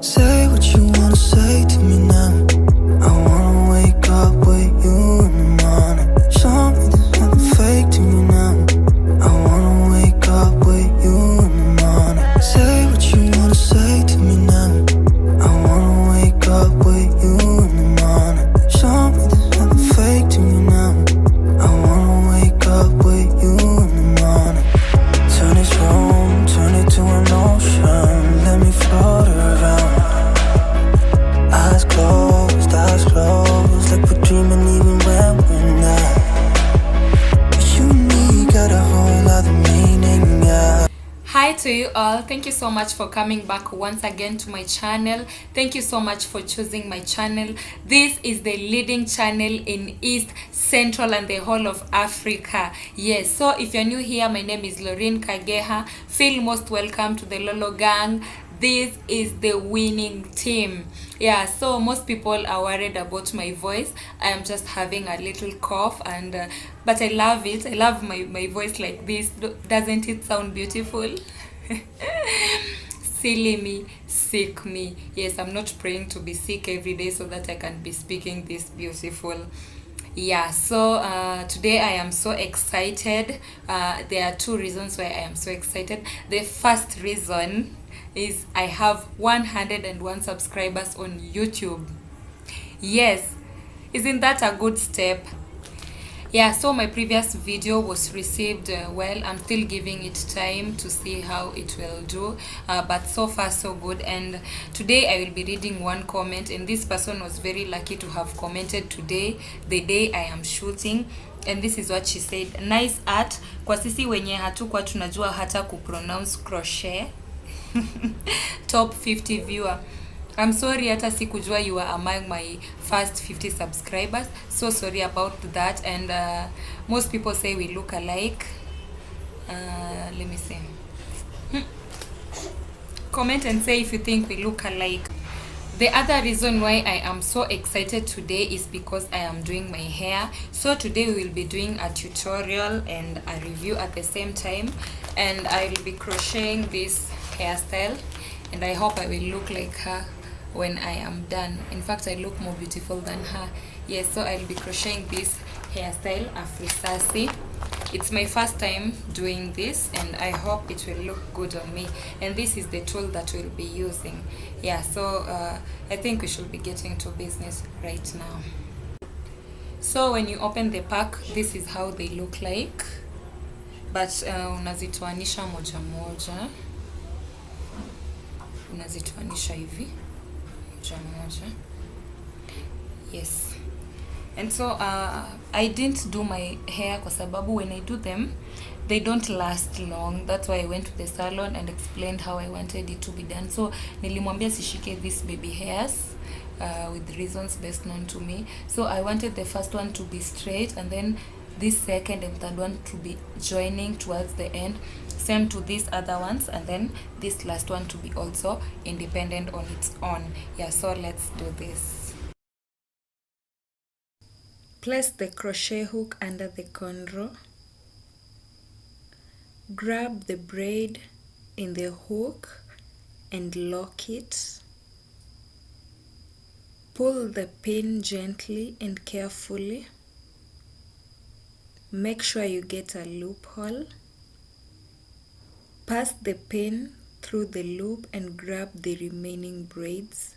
Say what you wanna say to me now. I wanna wake up with you in the morning. Show me there's nothing fake to me now. I wanna wake up with you in the morning. Say what you wanna say to me now. I wanna wake up with you in the morning. Show me there's nothing fake to me now. I wanna wake up with you in the morning. Turn this room, turn it to an ocean. Let me float around. Eyes closed, like we're dreaming even when we're not. You and me got a whole other meaning, yeah. Hi to you all. Thank you so much for coming back once again to my channel. Thank you so much for choosing my channel. This is the leading channel in East, Central and the whole of Africa. Yes, so if you're new here, my name is Lorraine Kageha. Feel most welcome to the Lolo Gang. This is the winning team. Yeah, so most people are worried about my voice. I am just having a little cough, and but I love it. I love my voice like this. Doesn't it sound beautiful? Silly me, sick me. Yes, I'm not praying to be sick every day so that I can be speaking this beautiful. Yeah, so today I am so excited. There are two reasons why I am so excited. The first reason is I have 101 subscribers on YouTube. Yes, isn't that a good step? Yeah, so my previous video was received well. I'm still giving it time to see how it will do, but so far so good. And today I will be reading one comment, and this person was very lucky to have commented today, the day I am shooting. And this is what she said: nice art. Kwa sisi wenye hatukuwa tunajua hata kupronounce crochet. Top 50 viewer. I'm sorry hata sikujua you are among my first 50 subscribers. So sorry about that. And most people say we look alike. Let me see. Comment and say if you think we look alike. The other reason why I am so excited today is because I am doing my hair. So today we will be doing a tutorial and a review at the same time. And I will be crocheting this hairstyle, and I hope I will look like her when I am done. In fact, I look more beautiful than her. Yes, so I'll be crocheting this hairstyle, Afri sassy. It's my first time doing this, and I hope it will look good on me. And this is the tool that we'll be using. Yeah, so I think we should be getting to business right now. So when you open the pack, this is how they look like, but unazitoanisha moja moja. Unazitoanisha hivi moja moja. Yes. And so I didn't do my hair kwa sababu when I do them they don't last long. That's why I went to the salon and explained how I wanted it to be done. So nilimwambia sishike these baby hairs with reasons best known to me. So I wanted the first one to be straight, and then this second and third one to be joining towards the end, same to these other ones, and then this last one to be also independent on its own. Yeah, so let's do this. Place the crochet hook under the cornrow. Grab the braid in the hook and lock it. Pull the pin gently and carefully. Make sure you get a loophole. Pass the pin through the loop and grab the remaining braids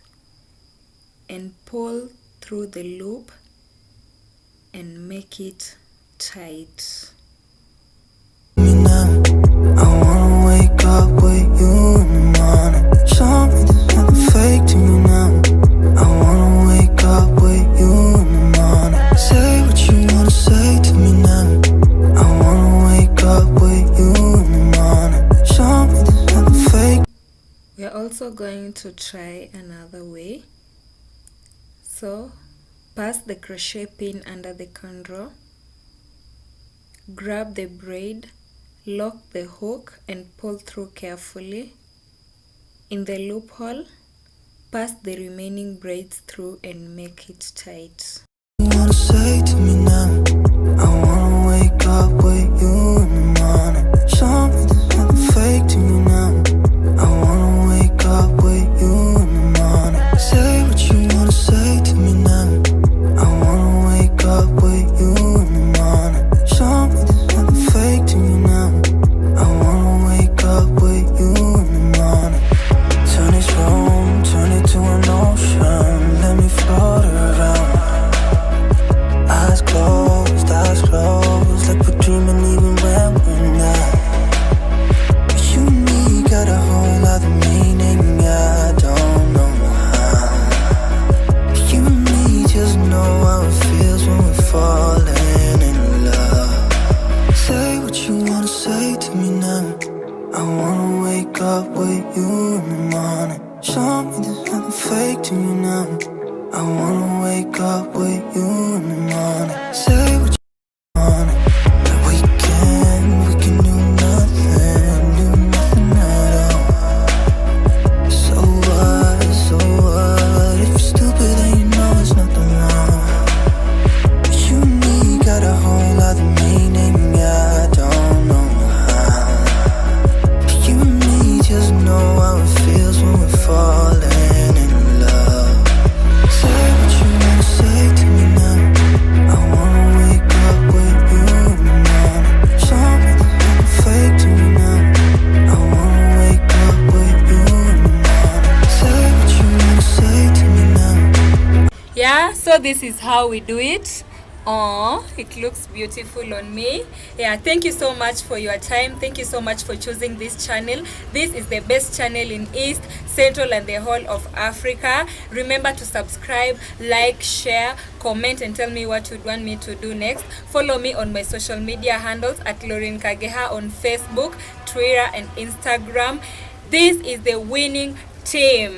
and pull through the loop and make it tight. Me now, I wanna wake up with you in the morning. Show me there's nothing fake to me now. I wanna wake up with you in the morning. Say what you wanna say to me now. I wanna wake up with you in the morning. Show me there's nothing fake. We're also going to try another way. So pass the crochet pin under the cornrow. Grab the braid, lock the hook and pull through carefully. In the loophole, pass the remaining braids through and make it tight. You wanna say to me now, I wanna wake up with you in the morning. Show me there's nothing fake to me now. I wanna wake up with you in the morning. wake up with you in the morning. Show me there's nothing fake to me now. I wanna wake up with you in the morning. Say what you want, that we can do nothing at all. So what, if you're stupid then you know there's nothing wrong. But you and me got a whole other meaning, I don't know how. But you and me just know how it feels when we're falling in love. Say what you wanna say to me now. I wanna wake up with you in the morning. Show me there's nothing fake to me now. I wanna wake up with you in the morning. Say what you wanna say to me now. Yeah, so this is how we do it. Oh, it looks beautiful on me. Yeah, thank you so much for your time. Thank you so much for choosing this channel. This is the best channel in East, Central and the whole of Africa. Remember to subscribe, like, share, comment and tell me what you'd want me to do next. Follow me on my social media handles at Lauren Kageha on Facebook, Twitter and Instagram. This is the winning team.